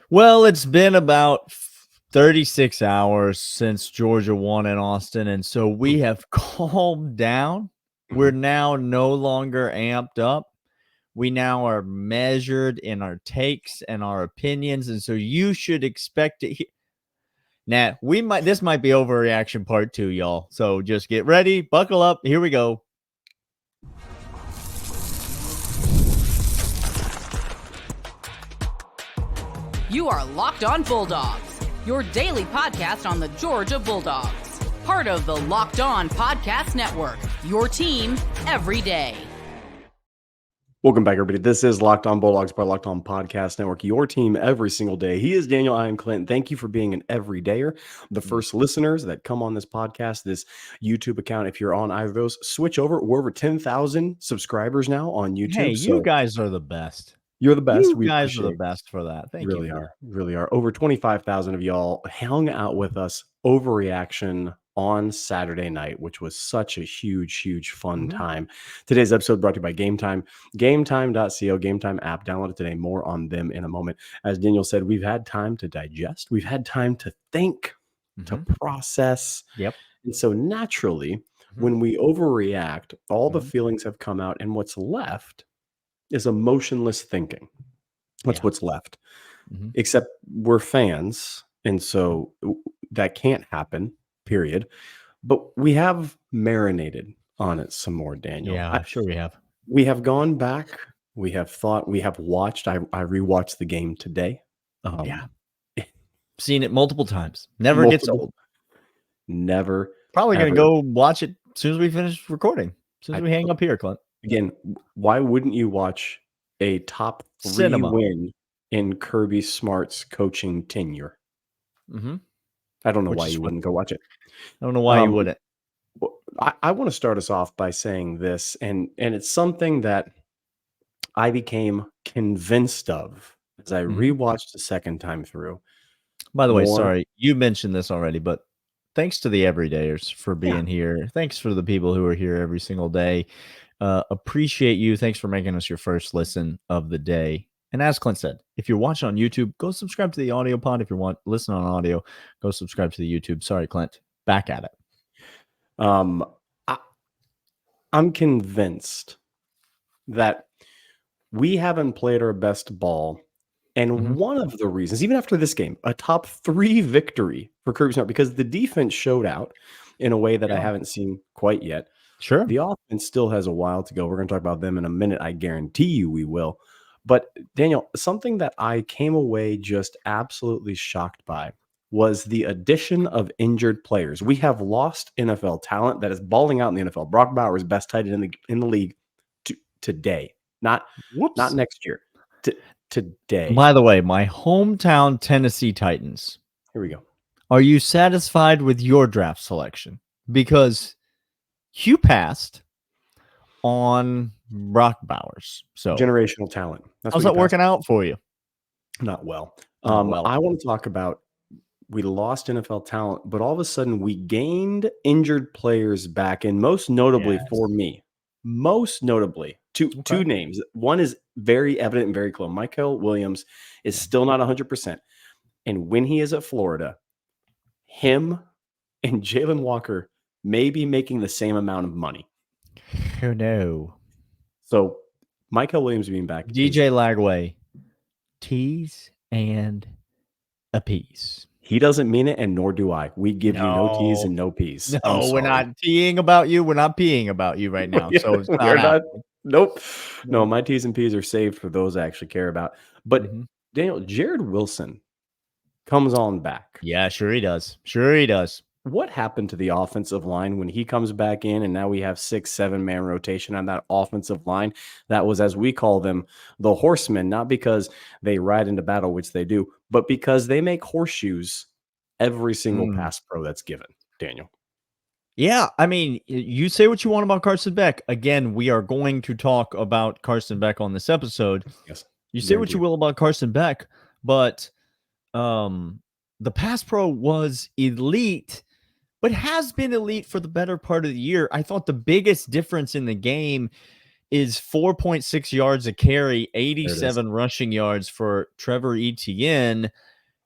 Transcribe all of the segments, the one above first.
Well, it's been about 36 hours since Georgia won in Austin, and so we have calmed down. We're Mhm. now no longer amped up. We now are measured in our takes and our opinions, and so you should expect it. Now, this might be overreaction part 2, y'all. So just get ready, buckle up. Here we go. You are Locked On Bulldogs, your daily podcast on the Georgia Bulldogs. Part of the Locked On Podcast Network, your team every day. Welcome back, everybody. This is Locked On Bulldogs by Locked On Podcast Network, your team every single day. He is Daniel. I am Clint. Thank you for being an everydayer. The first listeners that come on this podcast, this YouTube account, if you're on either of those, switch over. We're over 10,000 subscribers now on YouTube. Hey, you guys are the best. You're the best. You guys are the best for that. Thank you. Really are. Over 25,000 of y'all hung out with us. Overreaction on Saturday night, which was such a huge fun time. Today's episode brought to you by Game Time, gametime.co, Game Time app. Download it today. More on them in a moment. As Daniel said, we've had time to digest. We've had time to think, to process. Yep. And so naturally, when we overreact, all the feelings have come out, and what's left is emotionless thinking. That's what's left. Except we're fans, and so that can't happen, period. But we have marinated on it some more, Daniel. Yeah, sure we have. We have gone back. We have thought. We have watched. I rewatched the game today. Seen it multiple times. Never gets old. Never. Probably going to go watch it as soon as we finish recording. As soon as we hang up here, Clint. Again, why wouldn't you watch a top 3 win in Kirby Smart's coaching tenure? I don't know why you wouldn't go watch it. I don't know why you wouldn't. I want to start us off by saying this, and it's something that I became convinced of as I rewatched the second time through. By the way, sorry, you mentioned this already, but thanks to the everydayers for being here. Thanks for the people who are here every single day. Appreciate you. Thanks for making us your first listen of the day. And as Clint said, if you're watching on YouTube, go subscribe to the audio pod. If you listen on audio, go subscribe to the YouTube. Sorry, Clint. Back at it. I'm convinced that we haven't played our best ball. And one of the reasons, even after this game, a top 3 victory for Kirby Smart, because the defense showed out in a way that I haven't seen quite yet. Sure. The offense still has a while to go. We're going to talk about them in a minute. I guarantee you we will. But Daniel, something that I came away just absolutely shocked by was the addition of injured players. We have lost NFL talent that is balling out in the NFL. Brock Bowers, best tight end in the league today, not next year. Today. By the way, my hometown Tennessee Titans. Here we go. Are you satisfied with your draft selection? Because you passed on Brock Bowers. So generational talent. How's that working out for you? Not well. I want to talk about, we lost NFL talent, but all of a sudden we gained injured players back, and most notably for me, two names. One is very evident and very close. Michael Williams is still not 100%. And when he is at Florida, him and Jalen Walker may be making the same amount of money. Oh, no. So Michael Williams being back. DJ Lagway, tease and appease. He doesn't mean it, and nor do I. We give you no tease and no peas. No, we're not teeing about you. We're not peeing about you right now. So it's not. Nope. No, my T's and P's are saved for those I actually care about. But Daniel, Jared Wilson comes on back. Yeah, sure he does. Sure he does. What happened to the offensive line when he comes back in, and now we have 6-7 man rotation on that offensive line? That was, as we call them, the horsemen, not because they ride into battle, which they do, but because they make horseshoes every single pass pro that's given. Daniel. Yeah, I mean, you say what you want about Carson Beck. Again, we are going to talk about Carson Beck on this episode. Yes. You say what you will about Carson Beck, but the pass pro was elite, but has been elite for the better part of the year. I thought the biggest difference in the game is 4.6 yards a carry, 87 rushing yards for Trevor Etienne.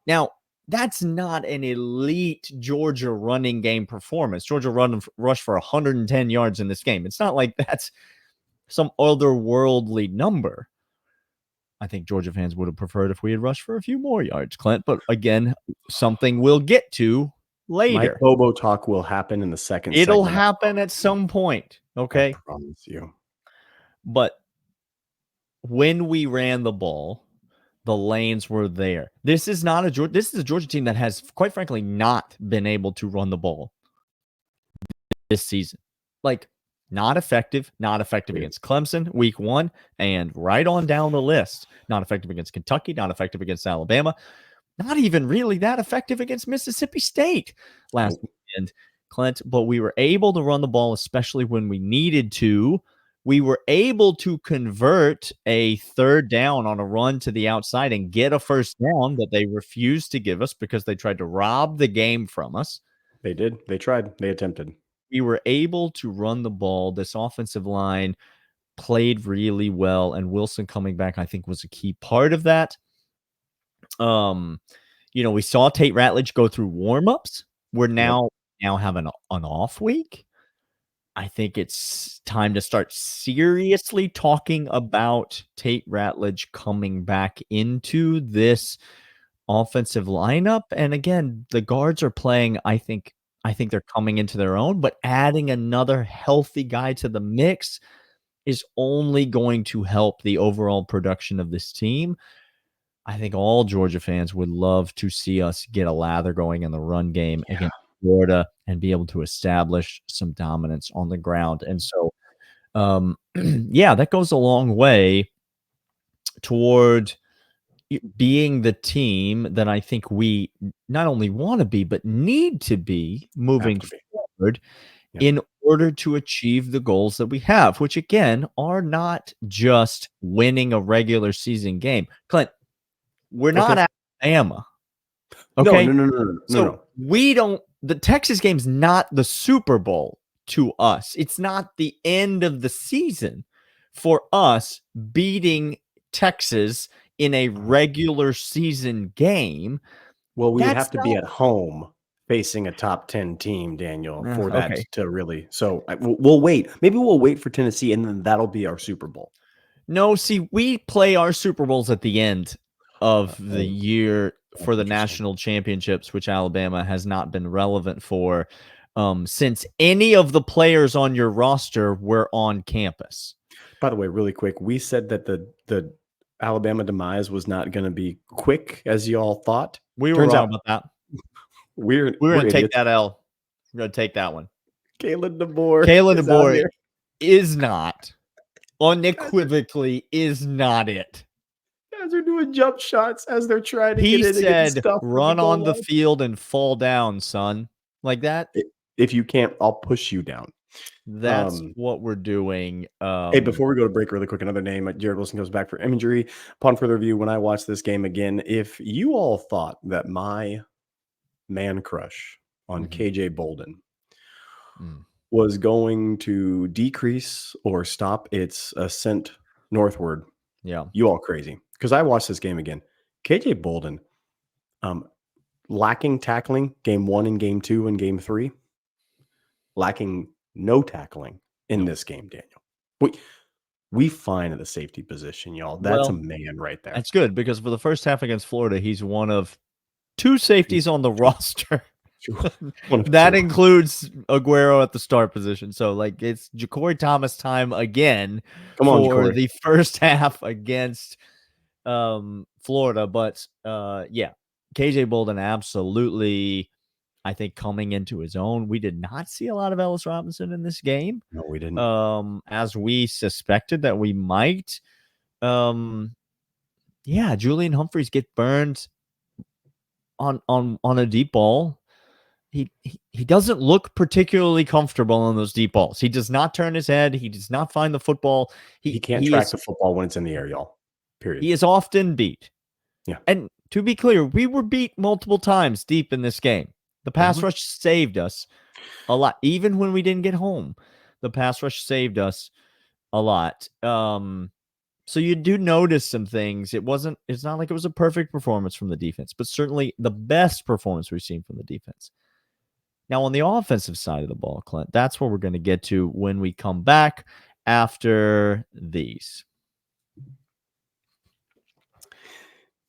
Now, that's not an elite Georgia running game performance. Georgia rushed for 110 yards in this game. It's not like that's some otherworldly number. I think Georgia fans would have preferred if we had rushed for a few more yards, Clint. But again, something we'll get to later. My Bobo talk will happen in the second It'll segment. happen at some point, okay? I promise you. But when we ran the ball, the lanes were there. This is a Georgia team that has, quite frankly, not been able to run the ball this season. Like, not effective against Clemson week 1, and right on down the list. Not effective against Kentucky, not effective against Alabama, not even really that effective against Mississippi State last weekend, Clint. But we were able to run the ball, especially when we needed to. We were able to convert a third down on a run to the outside and get a first down that they refused to give us because they tried to rob the game from us. They did. They tried. They attempted. We were able to run the ball. This offensive line played really well, and Wilson coming back, I think, was a key part of that. We saw Tate Ratledge go through warmups. We're now having an off week. I think it's time to start seriously talking about Tate Ratledge coming back into this offensive lineup. And again, the guards are playing. I think they're coming into their own, but adding another healthy guy to the mix is only going to help the overall production of this team. I think all Georgia fans would love to see us get a lather going in the run game against Florida and be able to establish some dominance on the ground. And so, that goes a long way toward being the team that I think we not only want to be, but need to be moving forward in order to achieve the goals that we have, which again are not just winning a regular season game. Clint, we're not Alabama. Okay. No. The Texas game's not the Super Bowl to us. It's not the end of the season for us beating Texas in a regular season game. Well, we would have to be at home facing a top 10 team, Daniel, for that to really. So we'll wait. Maybe we'll wait for Tennessee, and then that'll be our Super Bowl. No, see, we play our Super Bowls at the end of the year for the national championships, which Alabama has not been relevant for since any of the players on your roster were on campus. By the way, really quick, we said that the Alabama demise was not going to be quick as you all thought. We were wrong about that. We're going to take that L. We're going to take that one. Kalen DeBoer is not, unequivocally, is not it. Guys are doing jump shots as they're trying to get in. He said, run on the field and fall down, son. Like that? If you can't, I'll push you down. That's what we're doing. Hey, before we go to break really quick, another name, Jared Wilson goes back for injury. Upon further review, when I watched this game again, if you all thought that my man crush on KJ Bolden was going to decrease or stop its ascent northward, you all crazy. Because I watched this game again. KJ Bolden, lacking tackling game 1 and game 2 and game 3, lacking no tackling in this game, Daniel. We fine at the safety position, y'all. That's a man right there. That's good, because for the first half against Florida, he's one of 2 safeties on the roster. That includes Aguero at the start position. So, it's Ja'Cory Thomas time again for the first half against Florida. But, KJ Bolden absolutely, I think, coming into his own. We did not see a lot of Ellis Robinson in this game. No, we didn't. As we suspected that we might. Julian Humphreys get burned on a deep ball. He doesn't look particularly comfortable on those deep balls. He does not turn his head. He does not find the football. He can't track the football when it's in the air, y'all. Period. He is often beat. Yeah. And to be clear, we were beat multiple times deep in this game. The pass rush saved us a lot. Even when we didn't get home, the pass rush saved us. a lot. So you do notice some things. It's not like it was a perfect performance from the defense, but certainly the best performance we've seen from the defense. Now, on the offensive side of the ball, Clint, that's what we're going to get to when we come back after these.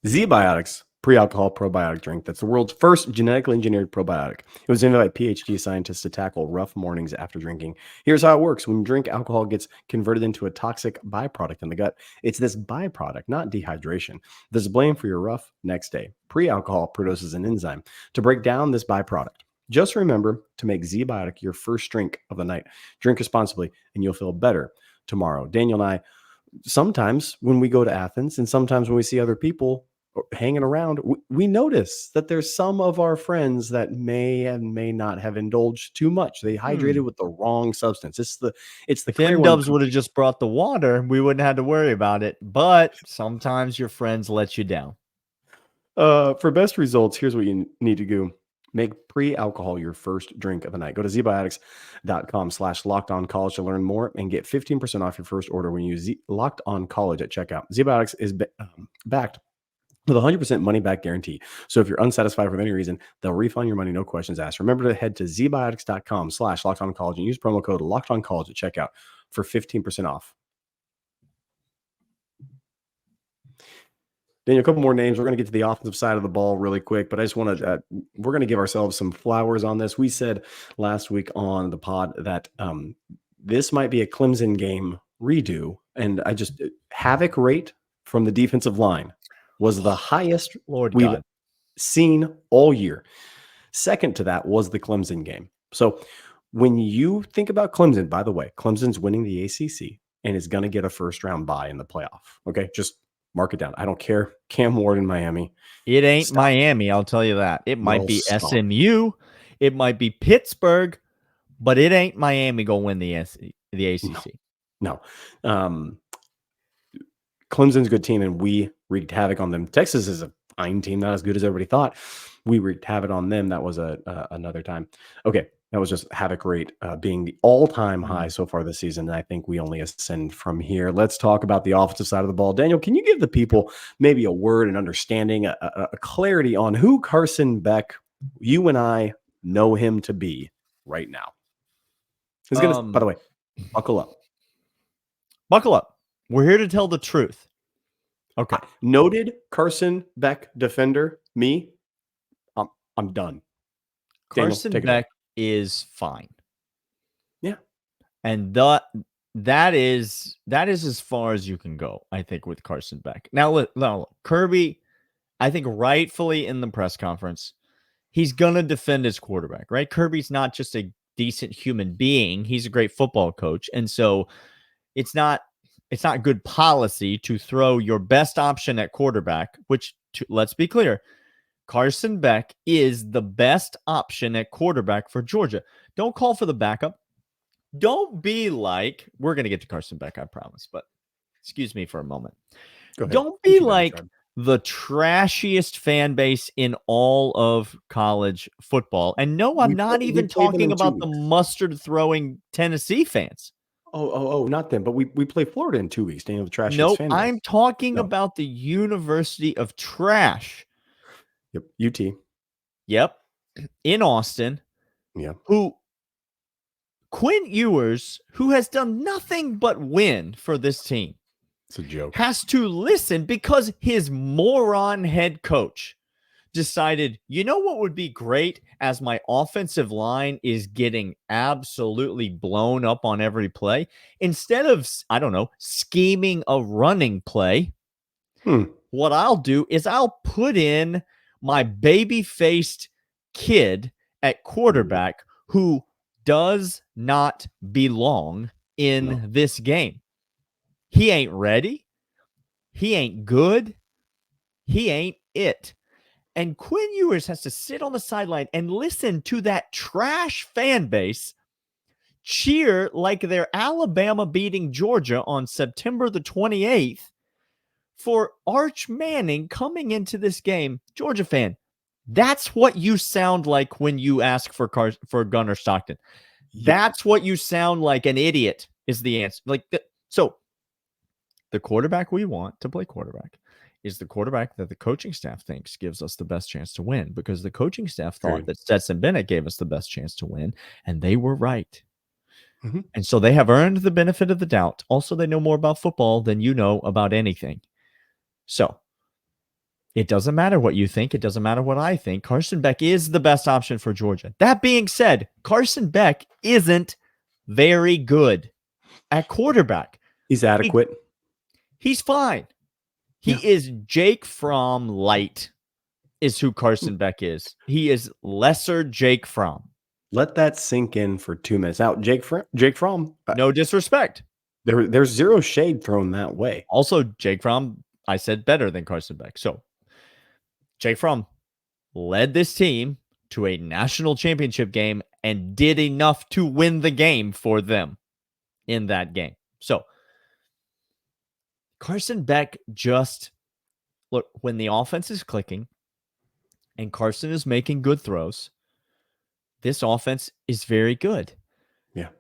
ZBiotics pre-alcohol probiotic drink. That's the world's first genetically engineered probiotic. It was invented by PhD scientists to tackle rough mornings after drinking. Here's how it works. When you drink, alcohol gets converted into a toxic byproduct in the gut. It's this byproduct, not dehydration, that's blamed for your rough next day. Pre-alcohol produces an enzyme to break down this byproduct. Just remember to make ZBiotic your first drink of the night. Drink responsibly, and you'll feel better tomorrow. Daniel and I, sometimes when we go to Athens and sometimes when we see other people hanging around, we notice that there's some of our friends that may not have indulged too much. They hydrated with the wrong substance. It's the clear one. Dubs would have just brought the water. We wouldn't have to worry about it. But sometimes your friends let you down. For best results, here's what you need to do. Make pre-alcohol your first drink of the night. Go to zbiotics.com/lockedoncollege to learn more and get 15% off your first order when you use Locked On College at checkout. ZBiotics is backed with a 100% money back guarantee. So if you're unsatisfied for any reason, they'll refund your money, no questions asked. Remember to head to zbiotics.com/lockedoncollege and use promo code lockedoncollege at checkout for 15% off. Daniel, a couple more names. We're going to get to the offensive side of the ball really quick, but I just want to, we're going to give ourselves some flowers on this. We said last week on the pod that this might be a Clemson game redo. And havoc rate from the defensive line was the highest we've seen all year. Second to that was the Clemson game. So when you think about Clemson, by the way, Clemson's winning the ACC and is going to get a first round bye in the playoff. Okay. Just mark it down. I don't care. Cam Ward in Miami. It ain't Miami. I'll tell you that. It might be SMU. It might be Pittsburgh, but it ain't Miami going to win the ACC. No. Clemson's a good team, and we wreaked havoc on them. Texas is a fine team, not as good as everybody thought. We wreaked havoc on them. That was another time. Okay, that was just havoc rate being the all-time high so far this season, and I think we only ascend from here. Let's talk about the offensive side of the ball. Daniel, can you give the people maybe a word and understanding, a clarity on who Carson Beck, you and I, know him to be right now? He's gonna, by the way, buckle up. Buckle up. We're here to tell the truth. Okay. Noted Carson Beck defender. Me, I'm done. Carson Beck is fine. Yeah. And that is as far as you can go, I think, with Carson Beck. Now, Kirby, I think rightfully in the press conference, he's going to defend his quarterback, right? Kirby's not just a decent human being. He's a great football coach. And so it's not good policy to throw your best option at quarterback, which, let's be clear, Carson Beck is the best option at quarterback for Georgia. Don't call for the backup. Don't be like, we're going to get to Carson Beck, I promise, but excuse me for a moment. Don't be like the trashiest fan base in all of college football. And no, I'm not even talking about the mustard-throwing Tennessee fans. Oh, not them, but we play Florida in 2 weeks. Daniel, the trashiest fan base. I'm talking about the University of Trash. Yep, UT. Yep, in Austin. Yeah. Who Quinn Ewers, who has done nothing but win for this team. It's a joke. Has to listen because his moron head coach decided, you know what would be great as my offensive line is getting absolutely blown up on every play? Instead of, I don't know, scheming a running play, what I'll do is I'll put in my baby-faced kid at quarterback who does not belong in this game. He ain't ready. He ain't good. He ain't it. And Quinn Ewers has to sit on the sideline and listen to that trash fan base cheer like they're Alabama beating Georgia on September the 28th for Arch Manning coming into this game. Georgia fan, that's what you sound like when you ask for Gunnar Stockton. That's what you sound like. An idiot is the answer. Like, So the quarterback we want to play quarterback is the quarterback that the coaching staff thinks gives us the best chance to win, because the coaching staff thought that Stetson Bennett gave us the best chance to win, and they were right. Mm-hmm. And so they have earned the benefit of the doubt. Also, they know more about football than you know about anything. So it doesn't matter what you think. It doesn't matter what I think. Carson Beck is the best option for Georgia. That being said, Carson Beck isn't very good at quarterback. He's adequate. He's fine. He is Jake Fromm light is who Carson Beck is. He is lesser Jake Fromm. Let that sink in for 2 minutes. Now, Jake Fromm. No disrespect. There's zero shade thrown that way. Also, Jake Fromm, I said better than Carson Beck. So, Jake Fromm led this team to a national championship game and did enough to win the game for them in that game. So, Carson Beck just, look, when the offense is clicking and Carson is making good throws, this offense is very good. Yeah.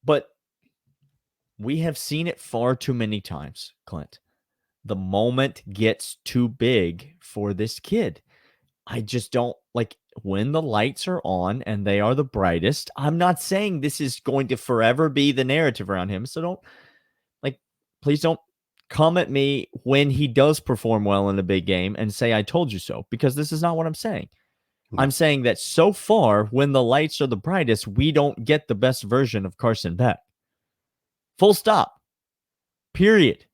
But we have seen it far too many times, Clint. The moment gets too big for this kid. I just don't like when the lights are on and they are the brightest. I'm not saying this is going to forever be the narrative around him. So please don't come at me when he does perform well in a big game and say, I told you so, because this is not what I'm saying. I'm saying that so far, when the lights are the brightest, we don't get the best version of Carson Beck. Full stop. Period.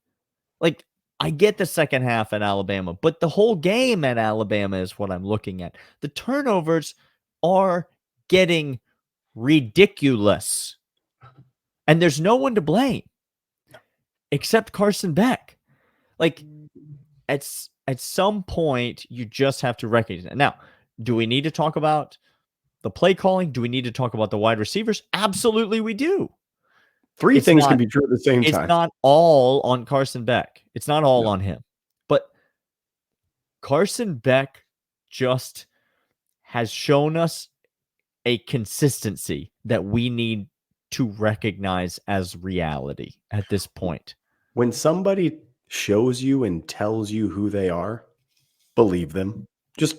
Like, I get the second half at Alabama, but the whole game at Alabama is what I'm looking at. The turnovers are getting ridiculous. And there's no one to blame except Carson Beck. Like, at some point, you just have to recognize it. Now, do we need to talk about the play calling? Do we need to talk about the wide receivers? Absolutely, we do. Three things can be true at the same time. It's not all on Carson Beck. It's not all on him. But Carson Beck just has shown us a consistency that we need to recognize as reality at this point. When somebody shows you and tells you who they are, believe them. Just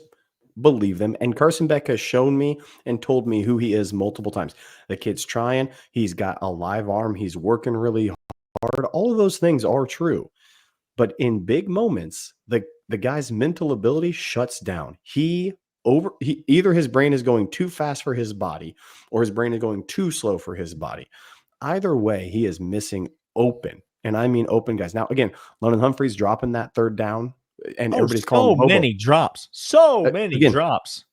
believe them. And Carson Beck has shown me and told me who he is multiple times. The kid's trying. He's got a live arm. He's working really hard. All of those things are true. But in big moments, the guy's mental ability shuts down. Either his brain is going too fast for his body or his brain is going too slow for his body. Either way, he is missing open. And I mean open guys. Now, again, London Humphrey's dropping that third down. And everybody's calling so many drops. So many drops.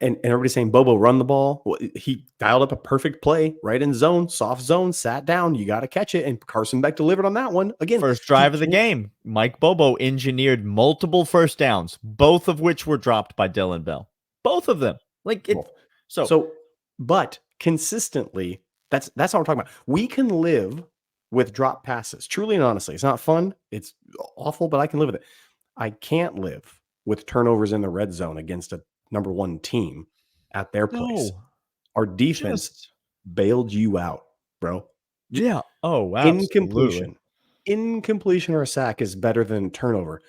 And everybody's saying, Bobo, run the ball. Well, he dialed up a perfect play right in zone, soft zone, sat down. You got to catch it. And Carson Beck delivered on that one. Again, first drive of the game. Mike Bobo engineered multiple first downs, both of which were dropped by Dylan Bell. Both of them. But consistently, that's what I'm talking about. We can live with drop passes. Truly and honestly. It's not fun. It's awful, but I can live with it. I can't live with turnovers in the red zone against a number one team at their place. Our defense bailed you out, bro. Yeah. Oh, absolutely. Incompletion or a sack is better than turnover.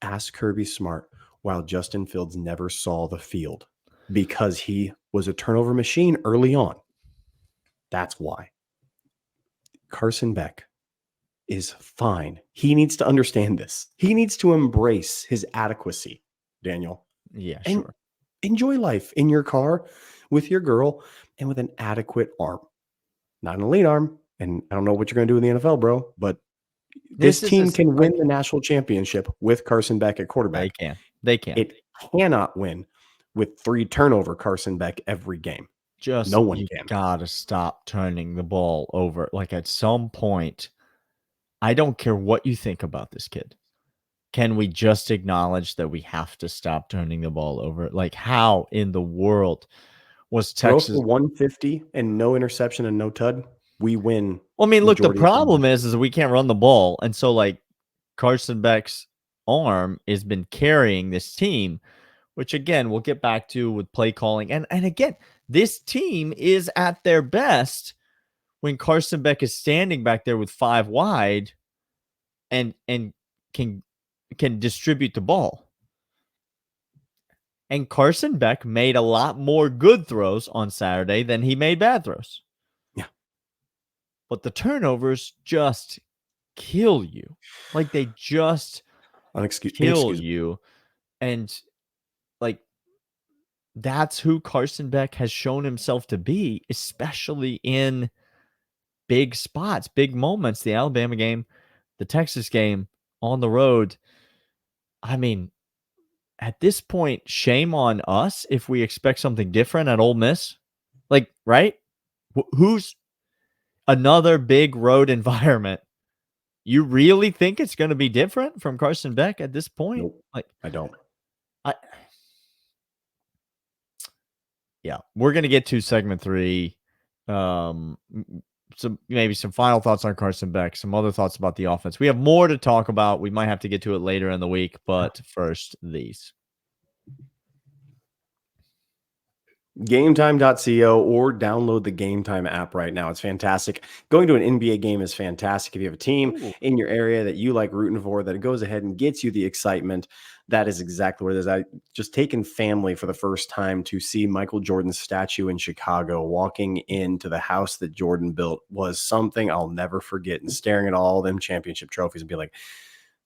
Ask Kirby Smart while Justin Fields never saw the field because he was a turnover machine early on. That's why. Carson Beck is fine. He needs to understand this. He needs to embrace his adequacy, Daniel. Yeah, and sure. Enjoy life in your car with your girl and with an adequate arm. Not an elite arm. And I don't know what you're going to do in the NFL, bro, but this team can win the national championship with Carson Beck at quarterback. They can. It cannot win with 3 turnover Carson Beck every game. Just no one you can. Gotta stop turning the ball over. Like at some point, I don't care what you think about this kid. Can we just acknowledge that we have to stop turning the ball over? Like, how in the world was Texas throw for 150 and no interception and no tud? We win. Well, I mean, look, the problem is we can't run the ball, and so like Carson Beck's arm has been carrying this team, which again we'll get back to with play calling, and again, this team is at their best when Carson Beck is standing back there with 5 wide and can distribute the ball. And Carson Beck made a lot more good throws on Saturday than he made bad throws. Yeah. But the turnovers just kill you. Like, they just kill you. And, like, that's who Carson Beck has shown himself to be, especially in big spots, big moments. The Alabama game, the Texas game, on the road. I mean, at this point, shame on us if we expect something different at Ole Miss. Like, right? Who's another big road environment? You really think it's going to be different from Carson Beck at this point? Nope, like, I don't. Yeah, we're going to get to segment 3. Maybe some final thoughts on Carson Beck, some other thoughts about the offense. We have more to talk about. We might have to get to it later in the week, but first, these. GameTime.co or download the GameTime app right now. It's fantastic. Going to an NBA game is fantastic. If you have a team in your area that you like rooting for, that it goes ahead and gets you the excitement, that is exactly what it is. I just taken family for the first time to see Michael Jordan's statue in Chicago. Walking into the house that Jordan built was something I'll never forget. And staring at all them championship trophies and be like,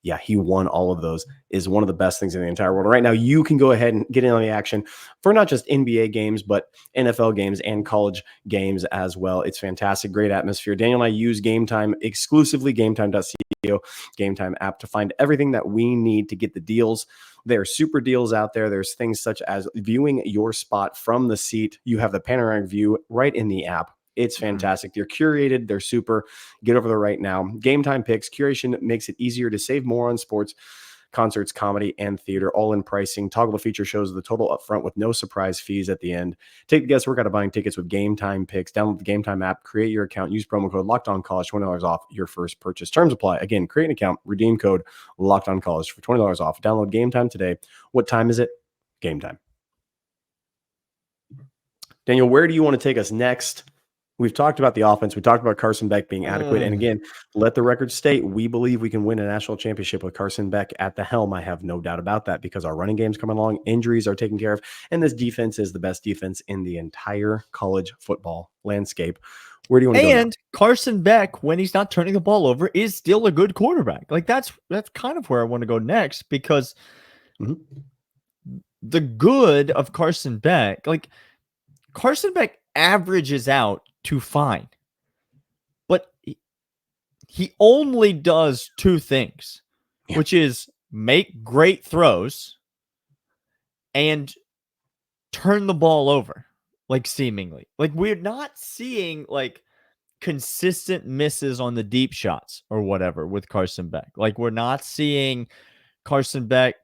yeah, he won all of those, is one of the best things in the entire world. Right now, you can go ahead and get in on the action for not just NBA games, but NFL games and college games as well. It's fantastic. Great atmosphere. Daniel and I use Game Time exclusively, GameTime.co, Game Time app, to find everything that we need to get the deals. There are super deals out there. There's things such as viewing your spot from the seat. You have the panoramic view right in the app. It's fantastic. They're curated. They're super. Get over there right now. Game Time Picks. Curation makes it easier to save more on sports, concerts, comedy, and theater, all in pricing. Toggle feature shows the total up front with no surprise fees at the end. Take the guesswork out of buying tickets with Game Time Picks. Download the Game Time app, create your account, use promo code LOCKEDONCollege, $20 off your first purchase. Terms apply. Again, create an account, redeem code LOCKEDONCollege for $20 off. Download Game Time today. What time is it? Game time. Daniel, where do you want to take us next? We've talked about the offense. We talked about Carson Beck being adequate. And again, let the record state, we believe we can win a national championship with Carson Beck at the helm. I have no doubt about that because our running game's coming along, injuries are taken care of, and this defense is the best defense in the entire college football landscape. Where do you want to go? And Carson Beck, when he's not turning the ball over, is still a good quarterback. Like, that's kind of where I want to go next, because the good of Carson Beck, like, Carson Beck averages out to fine, but he only does 2 things, which is make great throws and turn the ball over. Like, seemingly, like, we're not seeing like consistent misses on the deep shots or whatever with Carson Beck. Like, we're not seeing Carson Beck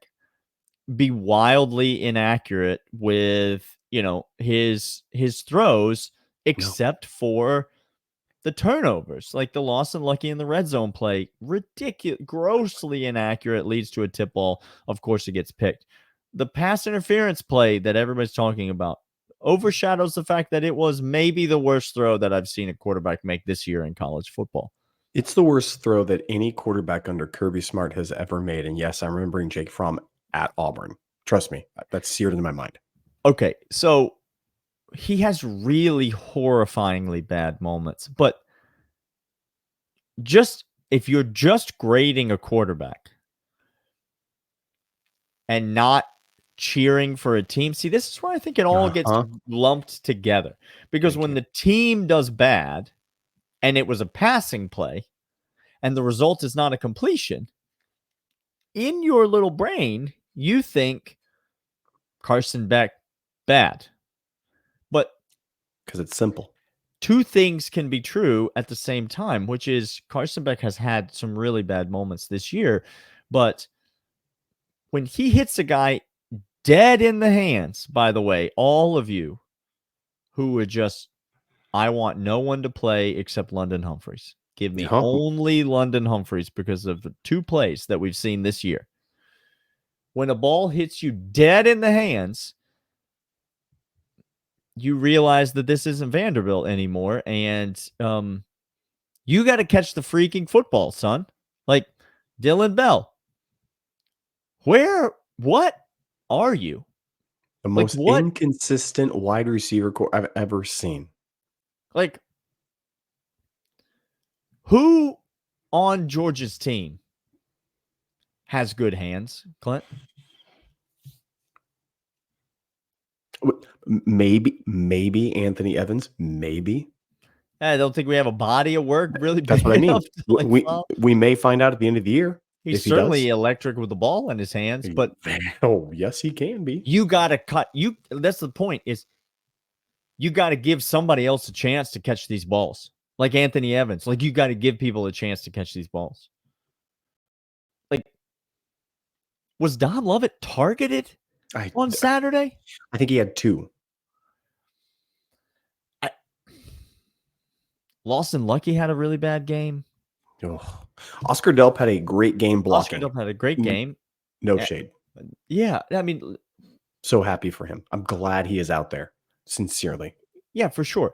be wildly inaccurate with, his throws, except for the turnovers, like the loss and lucky in the red zone play. Ridiculous, grossly inaccurate, leads to a tip ball. Of course, it gets picked. The pass interference play that everybody's talking about overshadows the fact that it was maybe the worst throw that I've seen a quarterback make this year in college football. It's the worst throw that any quarterback under Kirby Smart has ever made. And yes, I'm remembering Jake Fromm at Auburn. Trust me, that's seared into my mind. Okay, so he has really horrifyingly bad moments, but if you're just grading a quarterback and not cheering for a team, see, this is where I think it all gets lumped together, because when the team does bad and it was a passing play and the result is not a completion, in your little brain, you think Carson Beck bad. But because it's simple, 2 things can be true at the same time, which is Carson Beck has had some really bad moments this year, but when he hits a guy dead in the hands, by the way, all of you who would just, I want no one to play except London Humphreys. Give me only London Humphreys because of the 2 plays that we've seen this year. When a ball hits you dead in the hands, you realize that this isn't Vanderbilt anymore, and you got to catch the freaking football, son. Like, Dylan Bell, what are you? The Like, most what? inconsistent wide receiver core I've ever seen. Like, who on Georgia's team has good hands, Clint? Maybe Anthony Evans. Maybe. I don't think we have a body of work really That's big what I mean. enough to, like, We may find out at the end of the year he's if he certainly does. electric with the ball in his hands, but Oh, yes, he can be. you got to cut. That's the point, is you got to give somebody else a chance to catch these balls. Like Anthony Evans. Like, you got to give people a chance to catch these balls. Like, was Dom Lovett targeted on Saturday? I think he had 2. Lawson Lucky had a really bad game. Oh. Oscar Delp had a great game blocking. Oscar Delp had a great game. No shade. Yeah, I mean, so happy for him. I'm glad he is out there. Sincerely. Yeah, for sure.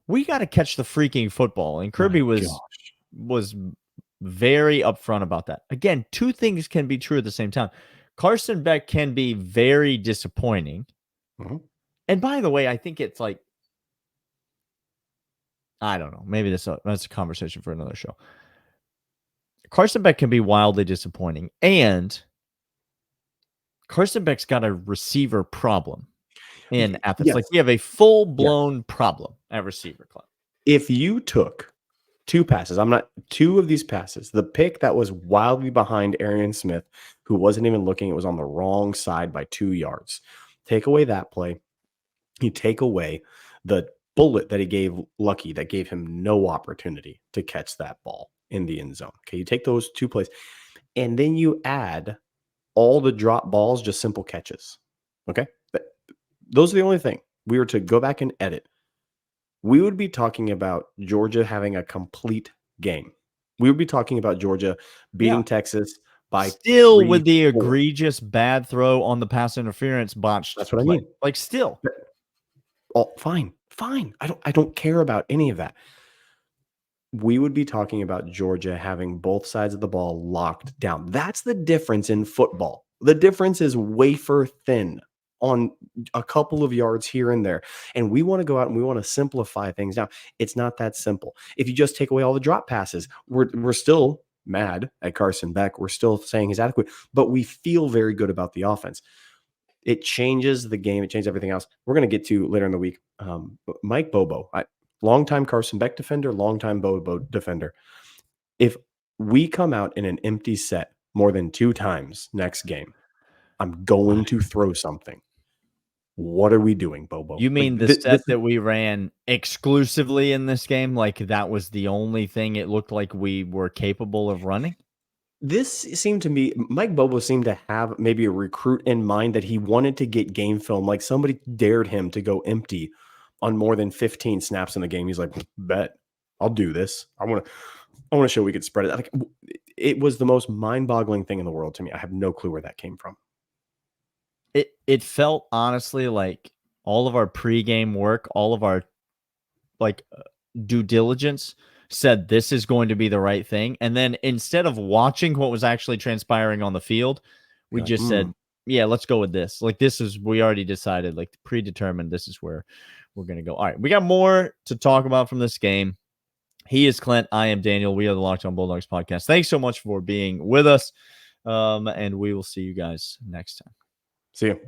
We got to catch the freaking football, and Kirby was very upfront about that. Again, 2 things can be true at the same time. Carson Beck can be very disappointing. Mm-hmm. And by the way, I think it's like, I don't know. Maybe that's a conversation for another show. Carson Beck can be wildly disappointing, and Carson Beck's got a receiver problem in Athens. Yes. Like, we have a full-blown problem at receiver club. If you took 2 passes, 2 of these passes, the pick that was wildly behind Arian Smith, who wasn't even looking, it was on the wrong side by 2 yards. Take away that play. You take away the bullet that he gave Lucky that gave him no opportunity to catch that ball in the end zone. Okay, you take those 2 plays, and then you add all the drop balls, just simple catches. Okay, those are the only thing. We were to go back and edit, we would be talking about Georgia having a complete game. We would be talking about Georgia beating Texas by still 3, with the 4. egregious bad throw on the pass interference botched. That's what I mean. Like, still. Oh, fine. I don't care about any of that. We would be talking about Georgia having both sides of the ball locked down. That's the difference in football. The difference is wafer thin on a couple of yards here and there. And we want to go out and we want to simplify things down. It's not that simple. If you just take away all the drop passes, we're still mad at Carson Beck. We're still saying he's adequate, but we feel very good about the offense. It changes the game. It changes everything else. We're going to get to later in the week. Mike Bobo, longtime Carson Beck defender, longtime Bobo defender. If we come out in an empty set more than 2 times next game, I'm going to throw something. What are we doing, Bobo? You mean the set that we ran exclusively in this game? Like, that was the only thing it looked like we were capable of running? This seemed to me, Mike Bobo seemed to have maybe a recruit in mind that he wanted to get game film. Like, somebody dared him to go empty on more than 15 snaps in the game. He's like, bet, I'll do this. I want to show we could spread it. Like, it was the most mind-boggling thing in the world to me. I have no clue where that came from. It felt honestly like all of our pregame work, all of our due diligence said this is going to be the right thing. And then instead of watching what was actually transpiring on the field, we just said, yeah, let's go with this. Like, we already decided, like, predetermined, this is where we're going to go. All right, we got more to talk about from this game. He is Clint. I am Daniel. We are the Locked On Bulldogs podcast. Thanks so much for being with us. And we will see you guys next time. See you.